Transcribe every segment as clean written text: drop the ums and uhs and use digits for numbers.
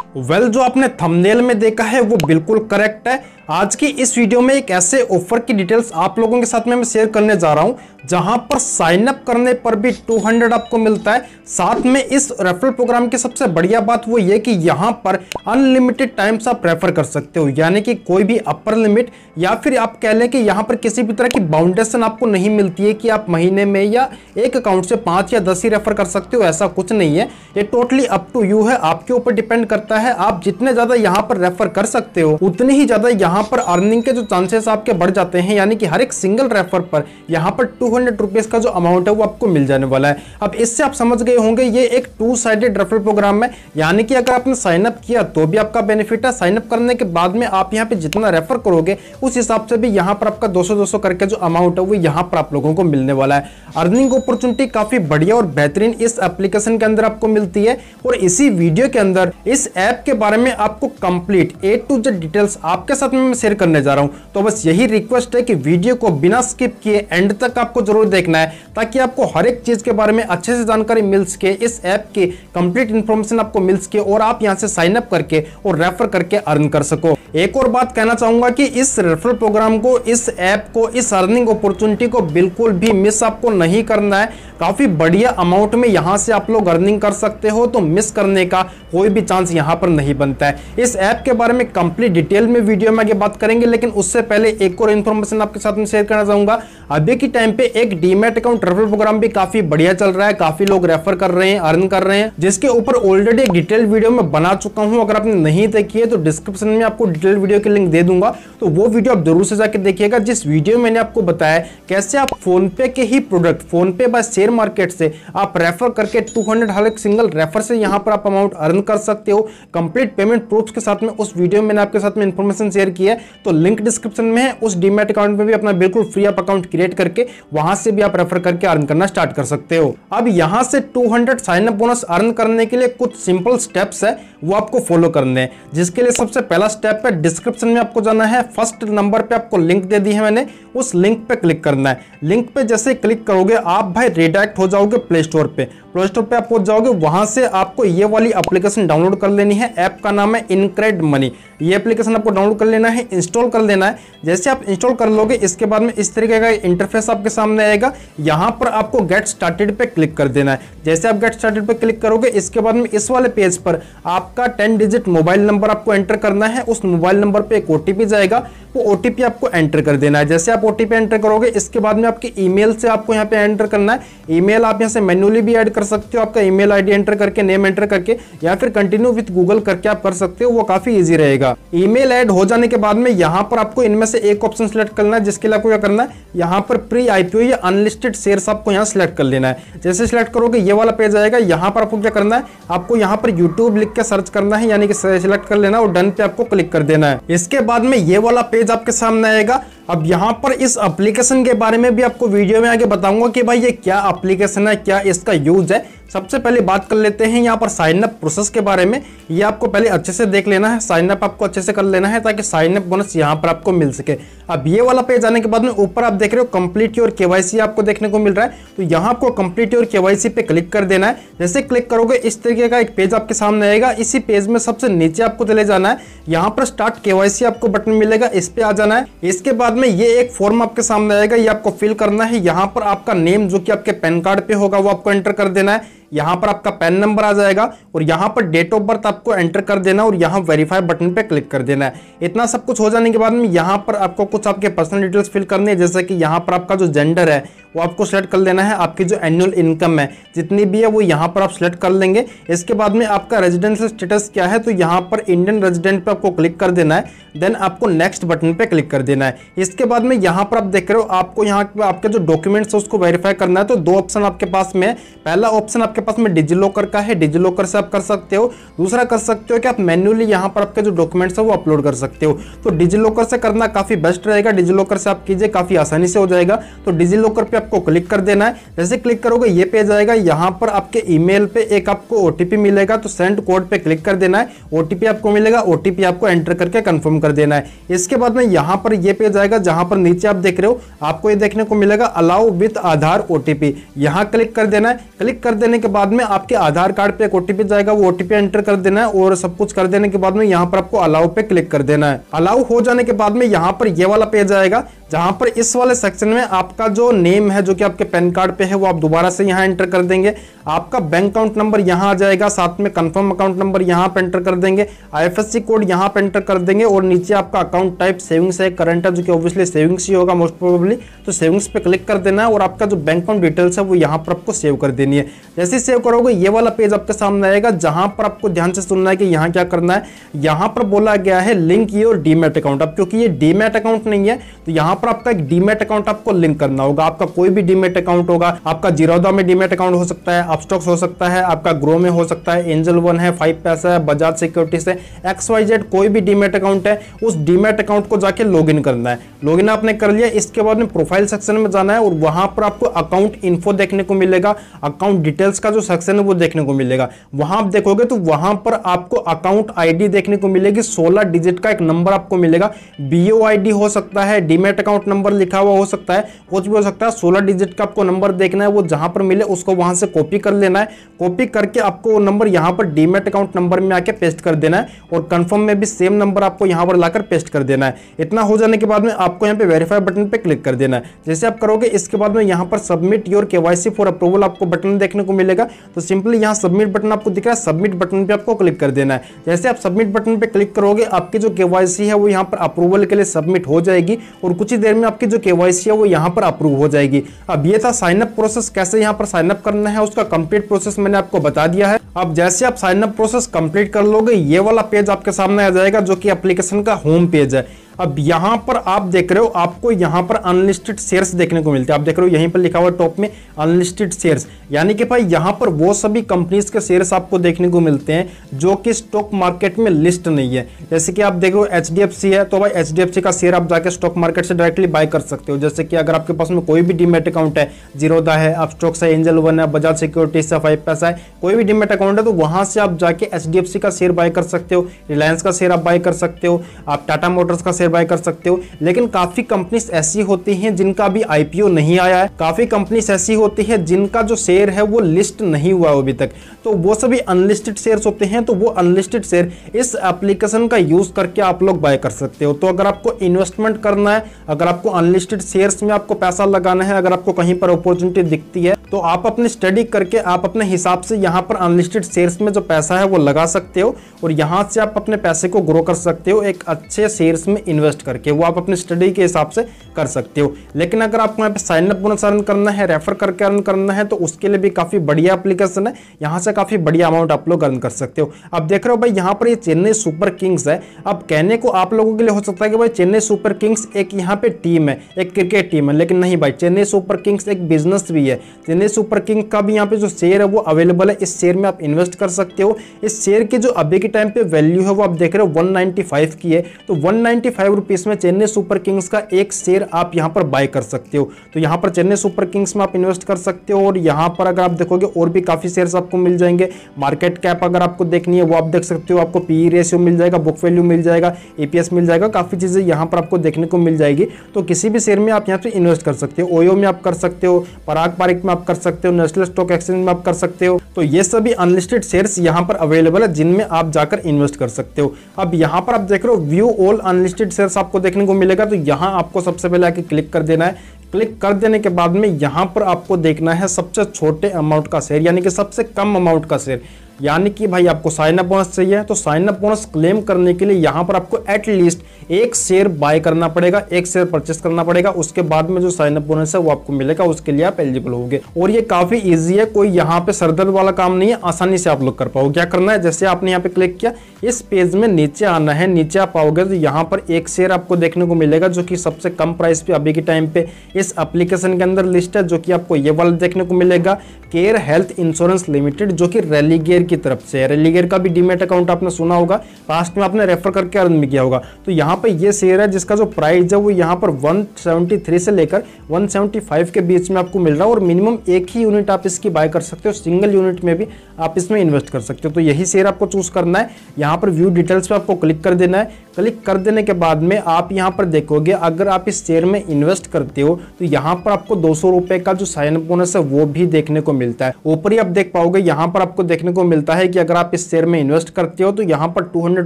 जो आपने थंबनेल में देखा है वो बिल्कुल करेक्ट है। आज की इस वीडियो में एक ऐसे ऑफर की डिटेल्स आप लोगों के साथ में मैं शेयर करने जा रहा हूं जहां पर साइन अप करने पर भी 200 आपको मिलता है। साथ में इस रेफरल प्रोग्राम की सबसे बढ़िया बात वो ये कि यहां पर अनलिमिटेड टाइम्स आप रेफर कर सकते हो, यानी कि कोई भी अपर लिमिट या फिर आप कह लें कि यहां पर किसी भी तरह की बाउंडेशन आपको नहीं मिलती है कि आप महीने में या एक अकाउंट से 5 या 10 ही रेफर कर सकते हो, ऐसा कुछ नहीं है। ये टोटली अप टू यू है, आपके ऊपर डिपेंड करता है। आप जितने ज्यादा यहां पर रेफर कर सकते हो उतने ही ज्यादा यहां पर अर्निंग के जो चांसेस आपके बढ़ जाते हैं, यानी कि हर एक सिंगल रेफर पर यहां पर 200 रुपीज का जो अमाउंट है वो आपको मिल जाने वाला है। अब इससे आप समझ गए होंगे ये एक 2 साइडेड रेफरल प्रोग्राम है, यानी कि अगर आपने साइन अप किया तो भी आपका बेनिफिट है। साइन अप करने के बाद में आप यहां पे जितना रेफर करोगे उस हिसाब से भी यहां पर आपका 200-200 करके जो अमाउंट है वो यहां पर आप लोगों को मिलने वाला है। अर्निंग अपॉर्चुनिटी काफी बढ़िया और बेहतरीन इस एप्लीकेशन के अंदर आपको मिलती है और इसी वीडियो के अंदर इस ऐप के बारे में आपको complete A to Z details आपके साथ में मैं शेयर करने जा रहा हूं। तो बस यही रिक्वेस्ट है कि वीडियो को बिना स्किप किए एंड तक आपको जरूर देखना है ताकि आपको हर एक चीज के बारे में अच्छे से जानकारी मिल सके, इस ऐप की कंप्लीट इंफॉर्मेशन आपको मिल सके और आप यहां से साइन अप करके और रेफर करके अर्न कर सको। एक और बात कहना चाहूंगा कि इस रेफरल प्रोग्राम को, इस ऐप को, इस अर्निंग अपॉर्चुनिटी को बिल्कुल भी मिस आपको नहीं करना है। काफी बढ़िया अमाउंट में यहां से आप लोग अर्निंग कर सकते हो, तो मिस करने का कोई भी चांस यहां पर नहीं बनता है। इस ऐप के बारे में कंप्लीट डिटेल में वीडियो में आगे बात करेंगे, लेकिन उससे पहले एक और इन्फॉर्मेशन आपके साथ में शेयर करना चाहूंगा। अभी के टाइम पे एक डीमैट अकाउंट रेफरल प्रोग्राम भी काफी बढ़िया चल रहा है, काफी लोग रेफर कर रहे हैं, अर्न कर रहे हैं, जिसके ऊपर ऑलरेडी एक डिटेल वीडियो में बना चुका हूं। अगर आपने नहीं देखी है तो डिस्क्रिप्शन में आपको डिटेल वीडियो की लिंक दे दूंगा, तो वो वीडियो आप जरूर से जाकर देखिएगा। जिस वीडियो में मैंने आपको बताया कैसे आप फोन पे के ही प्रोडक्ट, फोन पे बाय शेयर मार्केट से आप रेफर करके 200 हर एक सिंगल रेफर से यहां पर आप अमाउंट अर्न कर सकते हो कंप्लीट पेमेंट प्रूफ के साथ में। उस वीडियो में मैंने आपके साथ में इंफॉर्मेशन शेयर की है, तो लिंक डिस्क्रिप्शन में है। उस डीमैट अकाउंट में भी अपना बिल्कुल फ्री आप अकाउंट क्रिएट करके वहां से भी आप रेफर करके अर्न करना स्टार्ट कर सकते हो। अब यहां से 200 साइन अप बोनस अर्न करने के लिए कुछ सिंपल स्टेप्स है वो आपको फॉलो करने हैं, जिसके लिए सबसे पहला स्टेप है डिस्क्रिप्शन में आपको जाना है। फर्स्ट नंबर पे आपको लिंक दे दी है मैंने, उस लिंक पे क्लिक करना है। लिंक पे जैसे क्लिक करोगे आप भाई रिडायरेक्ट हो जाओगे प्ले स्टोर पे। प्ले स्टोर पे आप पहुंच जाओगे, वहां से आपको ये वाली एप्लीकेशन डाउनलोड कर लेनी है। ऐप का नाम है इनक्रेड मनी। ये एप्लीकेशन आपको डाउनलोड कर लेना है, इंस्टॉल कर लेना है। जैसे आप इंस्टॉल कर लोगे इसके बाद में इस तरीके का इंटरफेस आपके सामने आएगा। यहां पर आपको गेट स्टार्टेड पे क्लिक कर देना है। जैसे आप गेट स्टार्टेड पे क्लिक करोगे इसके बाद में इस वाले पेज पर आपका 10 डिजिट मोबाइल नंबर आपको एंटर करना है। उस मोबाइल नंबर पे एक ओटीपी जाएगा, वो ओटीपी आपको एंटर कर देना है। जैसे आप ओटीपी एंटर करोगे इसके बाद में आपके ईमेल से आपको यहाँ पे एंटर करना है। ईमेल आप यहाँ से मैन्युअली भी ऐड कर सकते हो, आपका ईमेल आईडी एंटर करके, नेम एंटर करके, या फिर कंटिन्यू विद गूगल करके आप कर सकते हो, वो काफी इजी रहेगा। ईमेल ऐड हो जाने के बाद में यहाँ पर आपको इनमें से एक ऑप्शन सिलेक्ट करना है, जिसके लिए आपको क्या करना है, यहाँ पर प्री आईपीओ या अनलिस्टेड शेयर्स आपको यहाँ सिलेक्ट कर लेना है। जैसे सिलेक्ट करोगे ये वाला पेज आएगा। यहाँ पर आपको क्या करना है, आपको यहाँ पर यूट्यूब लिख के सर्च करना है, यानी कि सिलेक्ट कर लेना और डन पे आपको क्लिक कर देना है। इसके बाद में ये वाला पेज आपके सामने आएगा। अब यहाँ पर इस एप्लीकेशन के बारे में भी आपको वीडियो में आगे बताऊंगा कि भाई ये क्या एप्लीकेशन है, क्या इसका यूज है। सबसे पहले बात कर लेते हैं यहाँ पर साइन अप प्रोसेस के बारे में। ये आपको पहले अच्छे से देख लेना है, साइन अप आपको अच्छे से कर लेना है ताकि साइन अप बोनस यहाँ पर आपको मिल सके। अब ये वाला पेज आने के बाद में ऊपर आप देख रहे हो कंप्लीट योर केवाईसी आपको देखने को मिल रहा है, तो यहाँ आपको कंप्लीट योर केवाईसी पे क्लिक कर देना है। जैसे क्लिक करोगे इस तरीके का एक पेज आपके सामने आएगा। इसी पेज में सबसे नीचे आपको चले जाना है, यहाँ पर स्टार्ट केवाईसी आपको बटन मिलेगा, इस पे आ जाना है। इसके बाद में ये एक फॉर्म आपके सामने आएगा, ये आपको फिल करना है। यहाँ पर आपका नेम जो कि आपके पैन कार्ड पे होगा वो आपको एंटर कर देना है। यहाँ पर आपका पैन नंबर आ जाएगा और यहाँ पर डेट ऑफ बर्थ आपको एंटर कर देना और यहाँ वेरीफाई बटन पे क्लिक कर देना है। इतना सब कुछ हो जाने के बाद में यहाँ पर आपको कुछ आपके पर्सनल डिटेल्स फिल करनी है, जैसे कि यहाँ पर आपका जो जेंडर है वो आपको सेलेक्ट कर लेना है। आपकी जो एनुअल इनकम है जितनी भी है वो यहाँ पर आप सेलेक्ट कर लेंगे। इसके बाद में आपका रेजिडेंशियल स्टेटस क्या है, तो यहाँ पर इंडियन रेजिडेंट पे आपको क्लिक कर देना है। देन आपको नेक्स्ट बटन पे क्लिक कर देना है। इसके बाद में यहाँ पर आप देख रहे हो आपको यहाँ पे आपके जो डॉक्यूमेंट्स है उसको वेरीफाई करना है। तो दो ऑप्शन आपके पास में है। पहला ऑप्शन आपके पास में डिजिलॉकर का है, डिजिलॉकर से आप कर सकते हो। दूसरा कर सकते हो कि आप मैन्युअली यहाँ पर आपके जो डॉक्यूमेंट्स है वो अपलोड कर सकते हो। तो डिजिलॉकर से करना काफी बेस्ट रहेगा, डिजिलॉकर से आप कीजिए, काफी आसानी से हो जाएगा। तो डिजिलॉकर पे आपको क्लिक कर देना है। जैसे क्लिक करोगे ये पेज आएगा। यहाँ पर आपके ईमेल पे एक आपको ओटीपी मिलेगा, तो सेंड कोड पे क्लिक कर देना है। ओटीपी आपको मिलेगा, ओटीपी आपको एंटर करके कंफर्म कर देना है। इसके बाद में यहाँ पर ये पेज आएगा, जहां पर नीचे आप देख रहे हो आपको ये देखने को मिलेगा अलाउ विथ आधार ओटीपी। यहाँ क्लिक कर देना है। क्लिक कर देने के बाद में आपके आधार कार्ड पे एक ओटीपी जाएगा, वो ओटीपी एंटर कर देना है और सब कुछ कर देने के बाद में यहाँ पर आपको अलाउ पे क्लिक कर देना है। अलाउ हो जाने के बाद में यहाँ पर ये वाला पेज आएगा, जहां पर इस वाले सेक्शन में आपका जो नेम है जो कि आपके पैन कार्ड पे है वो आप दोबारा से यहाँ एंटर कर देंगे। आपका बैंक अकाउंट नंबर यहाँ आ जाएगा, साथ में कंफर्म अकाउंट नंबर यहाँ पे एंटर कर देंगे, आईएफएससी कोड यहाँ पे एंटर कर देंगे और नीचे आपका अकाउंट टाइप सेविंग्स है, करंट है, जो कि ऑब्वियसली सेविंग्स ही होगा मोस्ट प्रोबेबली, तो सेविंग्स पे क्लिक कर देना है और आपका जो बैंक अकाउंट डिटेल्स है वो यहाँ पर आपको सेव कर देनी है। जैसे ही सेव करोगे ये वाला पेज आपके सामने आएगा, जहां पर आपको ध्यान से सुनना है कि यहाँ क्या करना है। यहाँ पर बोला गया है लिंक योर डीमैट अकाउंट। अब क्योंकि ये डीमैट अकाउंट नहीं है तो यहाँ पर आपका एक डीमैट अकाउंट आपको लिंक करना होगा। आपका कोई भी डीमैट अकाउंट होगा, आपका जीरोधा में डीमैट अकाउंट हो सकता है, अपस्टॉक्स हो सकता है, आपका ग्रो में हो सकता है, एंजल वन है, 5 पैसा है, बजाज सिक्योरिटीज है, XYZ कोई भी डीमैट अकाउंट है, उस डीमैट अकाउंट को जाके लॉगिन करना है। लॉगिन आपने कर लिया, इसके बाद में प्रोफाइल सेक्शन में जाना है और वहां पर आपको अकाउंट इन्फो देखने को मिलेगा, अकाउंट डिटेल्स का जो सेक्शन है वो देखने को मिलेगा। वहां आप देखोगे तो वहां पर आपको अकाउंट आईडी देखने को मिलेगी, 16 डिजिट का एक नंबर आपको मिलेगा। BOID हो सकता है, डीमैट अकाउंट नंबर लिखा हुआ हो सकता है, कुछ भी हो सकता है। 16 डिजिट का आपको नंबर देखना है, वो जहां पर मिले उसको वहां से कॉपी कर लेना है। कॉपी करके आपको वो नंबर यहां पर डीमैट अकाउंट नंबर में आके पेस्ट कर देना है और कंफर्म में भी सेम नंबर आपको यहां पर लाकर पेस्ट कर देना है। इतना हो जाने के बाद में आपको यहां पे वेरीफाई बटन पे क्लिक कर देना है। जैसे आप करोगे इसके बाद में यहां पर submit your KYC for approval आपको बटन देखने को मिलेगा। तो सिंपली यहां सबमिट बटन आपको दिख रहा है, सबमिट बटन पे आपको क्लिक कर देना है। जैसे आप सबमिट बटन पे क्लिक करोगे आपकी जो KYC है वो यहां पर अप्रूवल के लिए सबमिट हो जाएगी और कुछ ही देर में आपकी जो KYC है वो यहां पर अप्रूव हो जाएगी। अब ये था साइन अप प्रोसेस, कैसे यहां पर साइन अप करना है उसका कंप्लीट प्रोसेस मैंने आपको बता दिया है। अब जैसे आप साइन अप प्रोसेस कंप्लीट कर लोगे ये वाला पेज आपके सामने आ जाएगा जो कि एप्लीकेशन का होम पेज है। अब यहां पर आप देख रहे हो, आपको यहां पर अनलिस्टेड शेयर्स देखने को मिलते हैं। आप देख रहे हो यहीं पर लिखा हुआ टॉप में अनलिस्टेड शेयर्स, यानी कि भाई यहां पर वो सभी कंपनीज के शेयर्स आपको देखने को मिलते हैं जो कि स्टॉक मार्केट में लिस्ट नहीं है। जैसे कि आप देख रहे हो HDFC है, तो भाई HDFC का शेयर आप जाके स्टॉक मार्केट से डायरेक्टली बाय कर सकते हो। जैसे कि अगर आपके पास में कोई भी डीमैट अकाउंट है, जीरोधा है, अपस्टॉक्स है, एंजल वन है, बजाज सिक्योरिटीज है, 5 पैसा है, कोई भी डीमैट अकाउंट है तो वहां से आप जाके HDFC का शेयर बाय कर सकते हो, रिलायंस का शेयर आप बाय कर सकते हो, आप टाटा मोटर्स का शेयर बाय कर सकते हो। लेकिन काफी कंपनीज ऐसी होती हैं जिनका अभी IPO नहीं आया है, काफी कंपनीज ऐसी होती है जिनका जो शेयर है वो लिस्ट नहीं हुआ अभी तक, तो वो सभी अनलिस्टेड शेयर्स होते हैं। तो वो अनलिस्टेड शेयर इस एप्लीकेशन का यूज करके आप लोग बाय कर सकते हो। तो अगर आपको इन्वेस्टमेंट करना है, अगर आपको अनलिस्टेड शेयर्स में आपको पैसा लगाना है, अगर आपको कहीं पर अपॉर्चुनिटी दिखती है तो आप अपनी स्टडी करके आप अपने हिसाब से यहाँ पर अनलिस्टेड शेयर्स में जो पैसा है वो लगा सकते हो और यहाँ से आप अपने पैसे को ग्रो कर सकते हो एक अच्छे शेयर्स में इन्वेस्ट करके। वो आप अपनी स्टडी के हिसाब से कर सकते हो। लेकिन अगर आपको यहाँ पे साइन अप बोनस अर्न करना है, रेफर करके अर्न करना है, तो उसके लिए भी काफी बढ़िया एप्लीकेशन है। यहाँ से काफी बढ़िया अमाउंट आप लोग अर्न कर सकते हो। अब देख रहे हो भाई यहाँ पर ये चेन्नई सुपर किंग्स है। अब कहने को आप लोगों के लिए हो सकता है कि भाई चेन्नई सुपर किंग्स एक यहाँ पे टीम है, एक क्रिकेट टीम है, लेकिन नहीं भाई, चेन्नई सुपर किंग्स एक बिजनेस भी है। चेन्नई सुपर किंग का भी यहाँ पे जो शेयर है वो अवेलेबल है, इस शेयर में आप इन्वेस्ट कर सकते हो। इस शेयर की जो अभी के टाइम पे वैल्यू है वो आप देख रहे हो 195 की है। तो 195 रुपीस में चेन्नई सुपर किंग्स का एक शेयर आप यहां पर बाय कर सकते हो। तो यहां पर चेन्नई सुपर किंग्स में आप इन्वेस्ट कर सकते हो और यहां पर अगर आप देखोगे और भी काफी शेयर्स आपको मिल जाएंगे। मार्केट कैप अगर आपको देखनी है वो आप देख सकते हो, आपको PE रेशियो मिल जाएगा, बुक वैल्यू मिल जाएगा, EPS मिल जाएगा, काफी चीजें यहां पर आपको देखने को मिल जाएगी। तो किसी भी शेयर में आप यहां पे इन्वेस्ट कर सकते हो। ओयो में आप कर सकते हो, पराग पारिक में आप कर सकते हो, नेशनल स्टॉक एक्सचेंज में आप कर सकते हो। तो ये सभी अनलिस्टेड शेयर्स यहां पर अवेलेबल है जिनमें आप जाकर इन्वेस्ट कर सकते हो। अब यहां पर आप देख रहे हो व्यू ऑल अनलिस्टेड शेयर्स आपको देखने को मिलेगा। तो यहां आपको सबसे पहले आके क्लिक कर देना है। क्लिक कर देने के बाद में यहां पर आपको देखना है सबसे छोटे अमाउंट का शेयर, यानी कि सबसे कम अमाउंट का शेयर। यानी कि भाई आपको साइन अप बोनस चाहिए तो साइन अप बोनस क्लेम करने के लिए यहां पर आपको एटलीस्ट एक शेयर बाय करना पड़ेगा, एक शेयर परचेस करना पड़ेगा। उसके बाद में जो साइन अप बोनस है वो आपको मिलेगा, उसके लिए आप एलिजिबल होगे। और ये काफी इजी है, कोई यहाँ पे सरदर्द वाला काम नहीं है, आसानी से आप लोग कर पाओगे। क्या करना है, जैसे आपने यहाँ पे क्लिक किया, इस पेज में नीचे आना है। नीचे आप आओगे तो यहाँ पर एक शेयर आपको देखने को मिलेगा जो कि सबसे कम प्राइस पे अभी के टाइम पे इस एप्लीकेशन के अंदर लिस्ट है, जो कि आपको ये वाला देखने को मिलेगा, केयर हेल्थ इंश्योरेंस लिमिटेड, जो कि रेलीगेयर की तरफ से है। रेलीगेयर का भी डीमैट अकाउंट आपने सुना होगा, पास्ट में आपने रेफर करके अर्न भी किया होगा। तो यहाँ पे ये शेयर है जिसका जो प्राइस है वो यहाँ पर 173 से लेकर 175 के बीच में आपको मिल रहा है और मिनिमम एक ही यूनिट आप इसकी बाय कर सकते हो, सिंगल यूनिट में भी आप इसमें इन्वेस्ट कर सकते हो। तो यही शेयर आपको चूज करना है। यहाँ पर व्यू डिटेल्स पे आपको क्लिक कर देना है। क्लिक कर देने के बाद में आप यहाँ पर देखोगे अगर आप इस शेयर में इन्वेस्ट करते हो तो यहाँ पर आपको 200 रुपए का जो साइन अप बोनस है वो भी देखने को मिलता है। ऊपर ही आप देख पाओगे यहाँ पर आपको देखने को मिलता है कि अगर आप इस शेयर में इन्वेस्ट करते हो तो यहाँ पर 200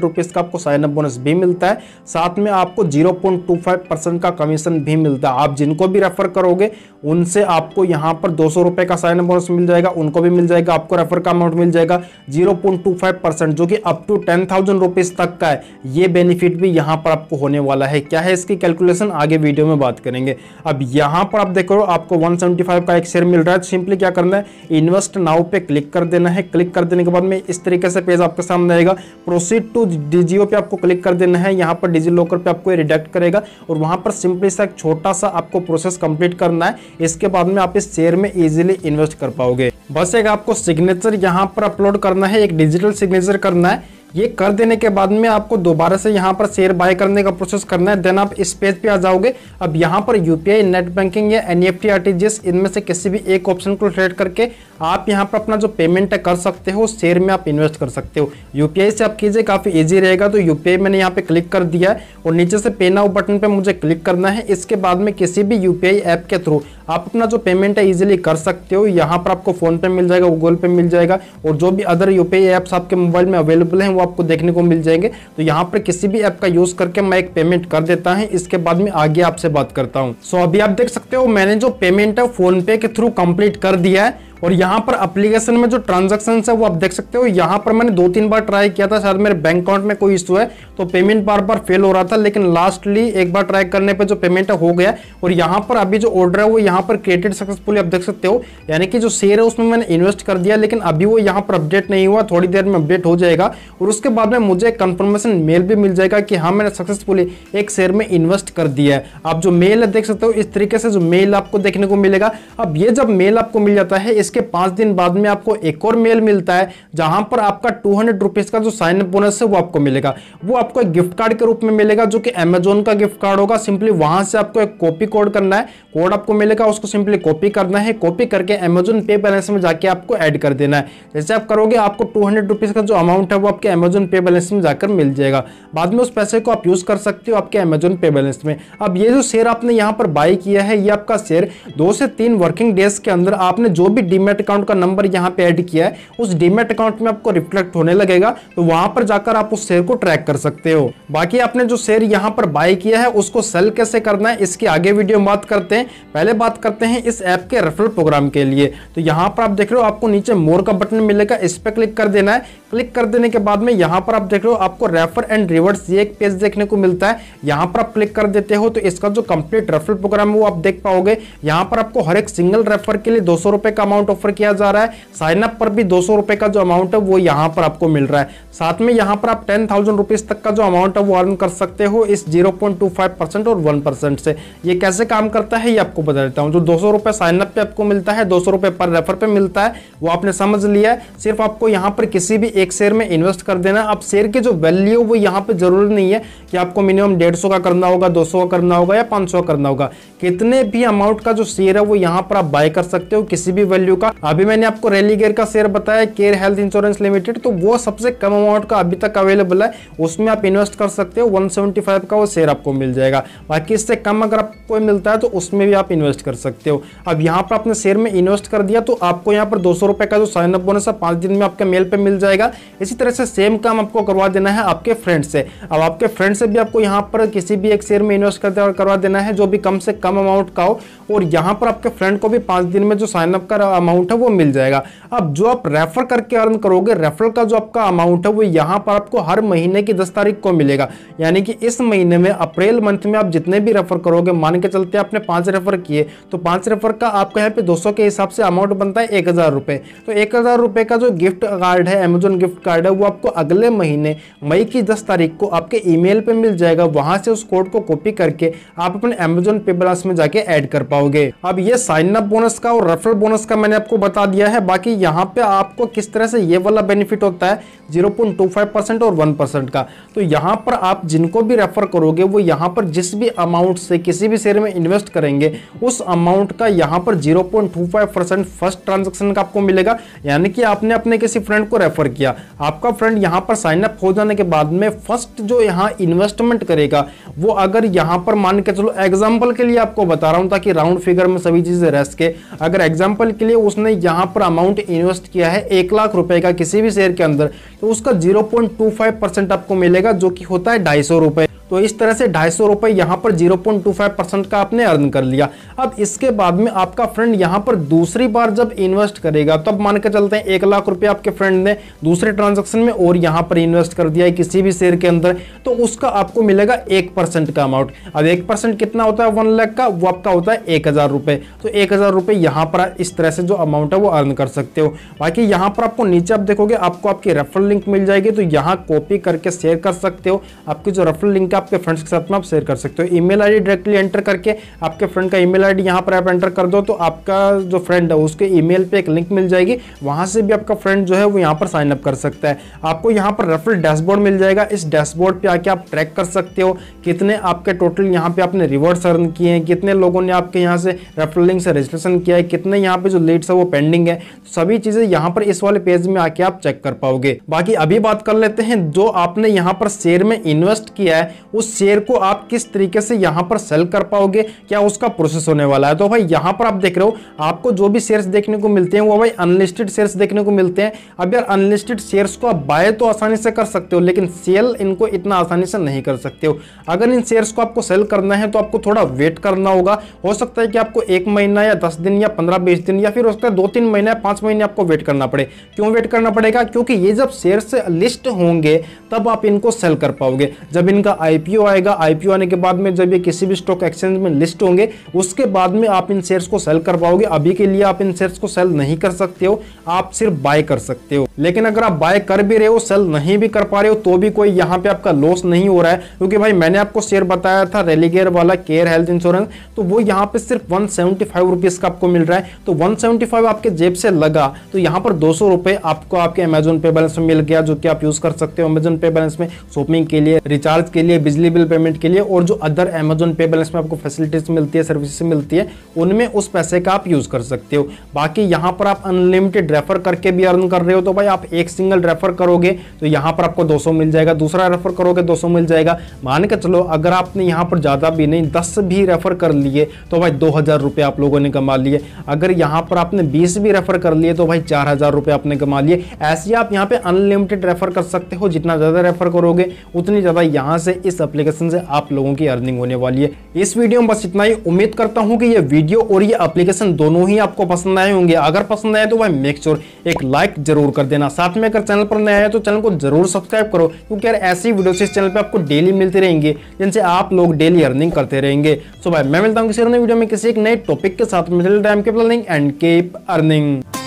रुपीज का आपको साइन अप बोनस भी मिलता है, साथ में आपको 0.25% का कमीशन भी मिलता है। आप जिनको भी रेफर करोगे उनसे आपको यहाँ पर 200 रुपए का साइन अप बोनस मिल जाएगा, उनको भी मिल जाएगा, आपको रेफर का अमाउंट मिल जाएगा 0.25% जो कि अप टू 10,000 रुपीज तक का है। ये बेनिफिट भी यहाँ पर आपको होने वाला है। क्या है इसकी कैलकुलेशन आगे वीडियो में बात करेंगे। अब यहाँ पर आप देखो आपको 175 का एक शेयर मिल रहा है। सिंपली क्या करना है, इन्वेस्ट नाउ पे क्लिक कर देना है। क्लिक कर देने के बाद में इस तरीके से पेज आपके सामने आएगा। प्रोसीड टू डीजीओ पे आपको क्लिक कर देना है। यहाँ पर डिजी लॉकर पे आपको रिडायरेक्ट करेगा और वहां पर सिंपली सा एक छोटा सा आपको प्रोसेस कंप्लीट करना है। इसके बाद में आप इस शेयर में इजीली इन्वेस्ट कर पाओगे। बस एक आपको सिग्नेचर यहाँ पर अपलोड करना है, एक डिजिटल सिग्नेचर करना है। ये कर देने के बाद में आपको दोबारा से यहाँ पर शेयर बाय करने का प्रोसेस करना है। देन आप इस पेज पे आ जाओगे। अब यहाँ पर यूपीआई, नेट बैंकिंग या एनईएफटी, आरटीजीएस इनमें से किसी भी एक ऑप्शन को सिलेक्ट करके आप यहाँ पर अपना जो पेमेंट है कर सकते हो, शेयर में आप इन्वेस्ट कर सकते हो। यूपीआई से आप कीजिए, काफी इजी रहेगा। तो यूपीआई मैंने यहाँ पे क्लिक कर दिया है और नीचे से पे नाउ बटन पे मुझे क्लिक करना है। इसके बाद में किसी भी यूपीआई ऐप के थ्रू आप अपना जो पेमेंट है इजीली कर सकते हो। यहाँ पर आपको फोन पे मिल जाएगा, गूगल पे मिल जाएगा और जो भी अदर यूपीआई ऐप्स आपके मोबाइल में अवेलेबल हैं वो आपको देखने को मिल जाएंगे। तो यहाँ पर किसी भी ऐप का यूज करके मैं एक पेमेंट कर देता है। इसके बाद में आगे आपसे बात करता हूँ। सो अभी आप देख सकते हो मैंने जो पेमेंट है फोन पे के थ्रू कंप्लीट कर दिया है और यहाँ पर एप्लीकेशन में जो ट्रांजैक्शन है वो आप देख सकते हो। यहाँ पर मैंने 2-3 बार ट्राई किया था, शायद मेरे बैंक अकाउंट में कोई इशू है तो पेमेंट बार बार फेल हो रहा था, लेकिन लास्टली एक बार ट्राई करने पे जो पेमेंट हो गया। और यहाँ पर अभी जो ऑर्डर है वो यहाँ पर क्रिएटेड सक्सेसफुली आप देख सकते हो, यानी कि जो शेयर है उसमें मैंने इन्वेस्ट कर दिया, लेकिन अभी वो यहाँ पर अपडेट नहीं हुआ। थोड़ी देर में अपडेट हो जाएगा और उसके बाद में मुझे कंफर्मेशन मेल भी मिल जाएगा कि हाँ मैंने सक्सेसफुली एक शेयर में इन्वेस्ट कर दिया है। आप जो मेल है देख सकते हो, इस तरीके से जो मेल आपको देखने को मिलेगा। अब ये जब मेल आपको मिल जाता है, इसके 5 दिन बाद में आपको एक और मेल मिलता है जहां पर आपका 200 रुपीज का जो साइन अप बोनस है वो आपको मिलेगा। वो आपको एक गिफ्ट कार्ड के रूप में मिलेगा जो कि अमेजोन का गिफ्ट कार्ड होगा। सिंपली वहां से आपको एक कॉपी कोड करना है, कोड आपको मिलेगा, उसको सिंपली कॉपी करना है। कॉपी करके अमेजोन पे बैलेंस में जाके आपको ऐड कर देना है। जैसे आप करोगे आपको 200 रुपीज का जो अमाउंट है वो आपके अमेजोन पे बैलेंस में जाकर मिल जाएगा। बाद में उस पैसे को आप यूज कर सकते हो आपके अमेजोन पे बैलेंस में। अब ये जो शेयर आपने यहाँ पर बाय किया है, ये आपका शेयर 2 से 3 वर्किंग डेज के अंदर आपने जो भी डीमैट अकाउंट का नंबर यहाँ पे ऐड किया है उस डीमैट अकाउंट में आपको रिफ्लेक्ट होने लगेगा। तो वहां पर जाकर आप उस शेयर को ट्रैक कर सकते हो। बाकी आपने जो शेयर यहाँ पर बाय किया है उसको सेल कैसे करना है इसकी आगे वीडियो में बात करते हैं। पहले बात करते हैं इस ऐप के रेफरल प्रोग्राम के लिए। तो यहाँ पर आप देख रहे हो आपको नीचे मोर का बटन मिलेगा, इस पर क्लिक कर देना है। क्लिक कर देने के बाद में यहाँ पर आप देख रहे हो आपको रेफर एंड रिवॉर्ड्स ये एक पेज देखने को मिलता है। यहाँ पर आप क्लिक कर देते हो तो इसका जो कंप्लीट रेफरल प्रोग्राम है वो आप देख पाओगे। यहाँ पर आपको हर एक सिंगल रेफर के लिए 200 रुपए का अमाउंट ऑफर किया जा रहा है। साइन अप पर भी 200 रुपए का जो अमाउंट है वो यहाँ पर आपको मिल रहा है। साथ में यहाँ पर आप 10,000 रुपीज तक का जो अमाउंट है वो अर्न कर सकते हो इस 0.25% और 1% से। ये कैसे काम करता है ये आपको बता देता हूँ। जो 200 रुपए साइन अप पे आपको मिलता है, 200 रुपए पर रेफर पे मिलता है, वो आपने समझ लिया है। सिर्फ आपको यहाँ पर किसी भी एक शेयर में इन्वेस्ट कर देना। अब शेयर की जो वैल्यू वो यहाँ पे जरूरी नहीं है कि आपको मिनिमम 150 का करना होगा, 200 का करना होगा या 500 का करना होगा। कितने भी अमाउंट का जो शेयर है वो यहाँ पर आप बाय कर सकते हो किसी भी वैल्यू का। अभी मैंने आपको रेलीगेयर का शेयर बताया, केयर हेल्थ इंश्योरेंस लिमिटेड, तो वो सबसे कम अमाउंट का अभी तक अवेलेबल है, उसमें आप इन्वेस्ट कर सकते हो। 175 का वो शेयर आपको मिल जाएगा। बाकी इससे कम अगर आपको मिलता है तो उसमें भी आप इन्वेस्ट कर सकते हो। अब यहाँ पर आपने शेयर में इन्वेस्ट कर दिया तो आपको यहाँ पर 200 रुपए का जो साइन अप बोनस है 5 दिन में आपके मेल पे मिल जाएगा। इसी तरह से सेम काम आपको करवा देना है आपके फ्रेंड से। अब आपके फ्रेंड से भी आपको यहाँ पर किसी भी एक शेयर में इन्वेस्ट करवा देना है जो भी कम से कम अमाउंट का हो, और यहाँ पर आपके फ्रेंड को भी 5 दिन में जो साइन अप का अमाउंट है वो मिल जाएगा। अब जो आप रेफर करके अर्न करोगे, रेफरल का जो आपका अमाउंट है वो यहाँ पर आपको हर महीने की 10 तारीख को मिलेगा। यानी कि इस महीने में अप्रैल मंथ में आप जितने भी रेफर करोगे, मान के चलते आपने 5 रेफर किए तो 5 रेफर का आपका यहाँ पे 200 के हिसाब से अमाउंट बनता है 1000 रुपए। तो 1000 रुपए का जो गिफ्ट कार्ड है, अमेजोन गिफ्ट कार्ड है, वो आपको अगले महीने मई की 10 तारीख को आपके ईमेल पे मिल जाएगा। वहां से उस कोड को कॉपी करके आप अपने अमेजोन पे बैलेंस में जाके ऐड कर पाओगे। अब ये साइन अप बोनस का और रेफरल बोनस का मैंने आपको बता दिया है। बाकी यहाँ पे आपको किस तरह से ये वाला बेनिफिट होता है 0.25% और 1% का। तो यहाँ पर आप जिनको भी रेफर करोगे वो यहाँ पर जिस भी अमाउंट से किसी भी शेयर में इन्वेस्ट करेंगे उस अमाउंट का यहाँ पर 0.25% फर्स्ट ट्रांजैक्शन का आपको मिलेगा। यानी कि आपने अपने किसी फ्रेंड को रेफर किया, किया, आपका फ्रेंड यहाँ पर साइन अप हो जाने के बाद में फर्स्ट जो यहाँ इन्वेस्टमेंट करेगा वो अगर यहाँ पर मान के चलो, एग्जांपल के लिए आपको बता रहा हूँ ताकि राउंड फिगर में सभी चीजें रह सके, अगर एग्जांपल के लिए उसने यहाँ पर अमाउंट इन्वेस्ट किया है 1 लाख रुपए का किसी भी शेयर के अंदर, तो उसका 0.25% आपको मिलेगा जो कि होता है 250 रुपए। तो इस तरह से 250 रुपए यहाँ पर 0.25% का आपने अर्न कर लिया। अब इसके बाद में आपका फ्रेंड यहाँ पर दूसरी बार जब इन्वेस्ट करेगा, तब मान के चलते हैं 1 लाख रुपए आपके फ्रेंड ने दूसरे ट्रांजैक्शन में और यहाँ पर इन्वेस्ट कर दिया है किसी भी शेयर के अंदर, तो उसका आपको मिलेगा 1% का अमाउंट। अब 1% कितना होता है 1 लाख का, वो आपका होता है 1000 रुपए। तो 1000 रुपए यहाँ पर इस तरह से जो अमाउंट है वो अर्न कर सकते हो। बाकी यहाँ पर आपको नीचे आप देखोगे आपको आपकी रेफरल लिंक मिल जाएगी, तो यहाँ कॉपी करके शेयर कर सकते हो। आपकी जो रेफरल लिंक आपके फ्रेंड्स के साथ में आप शेयर कर सकते हो। ईमेल आईडी डायरेक्टली एंटर करके आपके फ्रेंड का ईमेल आईडी यहाँ पर आप एंटर कर दो, तो आपका जो फ्रेंड है उसके ईमेल पे एक लिंक मिल जाएगी, वहां से भी आपका फ्रेंड जो है वो यहाँ पर साइन अप कर सकता है। आपको यहाँ पर रेफरल डैशबोर्ड मिल जाएगा, इस डैशबोर्ड पे आके आप ट्रैक कर सकते हो कितने आपके टोटल यहाँ पे आपने रिवॉर्ड्स अर्न किए हैं, कितने लोगों ने आपके यहाँ से रेफरल लिंक से रजिस्ट्रेशन किया है, कितने यहाँ पे जो लीड्स है वो पेंडिंग है, सभी चीजें यहाँ पर इस वाले पेज में आके आप चेक कर पाओगे। बाकी अभी बात कर लेते हैं जो आपने यहाँ पर शेयर में इन्वेस्ट किया है उस शेयर को आप किस तरीके से यहां पर सेल कर पाओगे, क्या उसका प्रोसेस होने वाला है। तो भाई यहां पर आप देख रहे हो आपको जो भी शेयर्स देखने को मिलते हैं वो भाई अनलिस्टेड शेयर्स देखने को मिलते हैं। अब यार अनलिस्टेड शेयर्स को आप बाय तो आसानी से कर सकते हो, लेकिन सेल इनको इतना आसानी से नहीं कर सकते हो। अगर इन शेयर्स को आपको सेल करना है तो आपको थोड़ा वेट करना होगा। हो सकता है कि आपको 1 महीना या 10 दिन या 15-20 दिन या फिर हो सकता है 2-3 महीने या 5 महीने आपको वेट करना पड़े। क्यों वेट करना पड़ेगा? क्योंकि ये जब शेयर्स लिस्ट होंगे तब आप इनको सेल कर पाओगे। जब इनका आईपीओ आएगा, आईपीओ आने के बाद में जब ये किसी भी स्टॉक एक्सचेंज में लिस्ट होंगे उसके बाद में आप इन शेयर्स को सेल कर पाओगे। अभी के लिए आप इन शेयर्स को सेल नहीं कर सकते हो, आप सिर्फ बाय कर सकते हो। लेकिन अगर आप बाय कर भी रहे हो, सेल नहीं भी कर पा रहे हो, तो भी कोई यहाँ पे आपका लॉस नहीं हो रहा है। क्योंकि भाई मैंने आपको शेयर बताया था रेलिगेयर वाला केयर हेल्थ इंश्योरेंस, तो वो यहाँ पे सिर्फ 175 रुपीज का आपको मिल रहा है। तो 175 आपके जेब से लगा तो यहाँ पर 200 रुपए आपको आपके अमेजोन पे बैलेंस में मिल गया, जो कि आप यूज कर सकते हो अमेजोन पे बैलेंस में शॉपिंग के लिए, रिचार्ज के लिए, बिजली बिल पेमेंट के लिए, और जो अदर अमेजोन पे बैलेंस में आपको फैसिलिटीज मिलती है, सर्विसेज मिलती है, उनमें उस पैसे का आप यूज कर सकते हो। बाकी यहाँ पर आप अनलिमिटेड रेफर करके भी अर्न कर रहे हो, तो भाई आप एक सिंगल रेफर करोगे तो यहाँ पर आपको 200 मिल जाएगा, दूसरा रेफर करोगे 200 मिल जाएगा। मान के चलो अगर आपने यहाँ पर ज्यादा भी नहीं 10 भी रेफर कर लिए तो भाई 2000 रुपए आप लोगों ने कमा लिए। अगर यहाँ पर आपने 20 भी रेफर कर लिए तो भाई 4000 रुपए आपने कमा लिए। ऐसे आप यहाँ पे अनलिमिटेड रेफर कर सकते हो, जितना ज्यादा रेफर करोगे उतनी ज्यादा यहाँ से इस एप्लीकेशन से आप लोगों की अर्निंग होने वाली है। इस वीडियो में बस इतना ही। उम्मीद करता हूं कि ये वीडियो और ये एप्लीकेशन दोनों ही आपको पसंद आए होंगे। अगर पसंद आए तो भाई मेक श्योर एक लाइक जरूर कर देना। साथ में अगर चैनल पर नया है तो चैनल को जरूर सब्सक्राइब करो, क्योंकि यार ऐसी वीडियो इस चैनल पे आपको डेली मिलती रहेंगी जिनसे आप लोग डेली अर्निंग करते रहेंगे। सो भाई मैं मिलता हूं किसी नई वीडियो में किसी एक नए टॉपिक के साथ। Middle time keep learning and keep earning.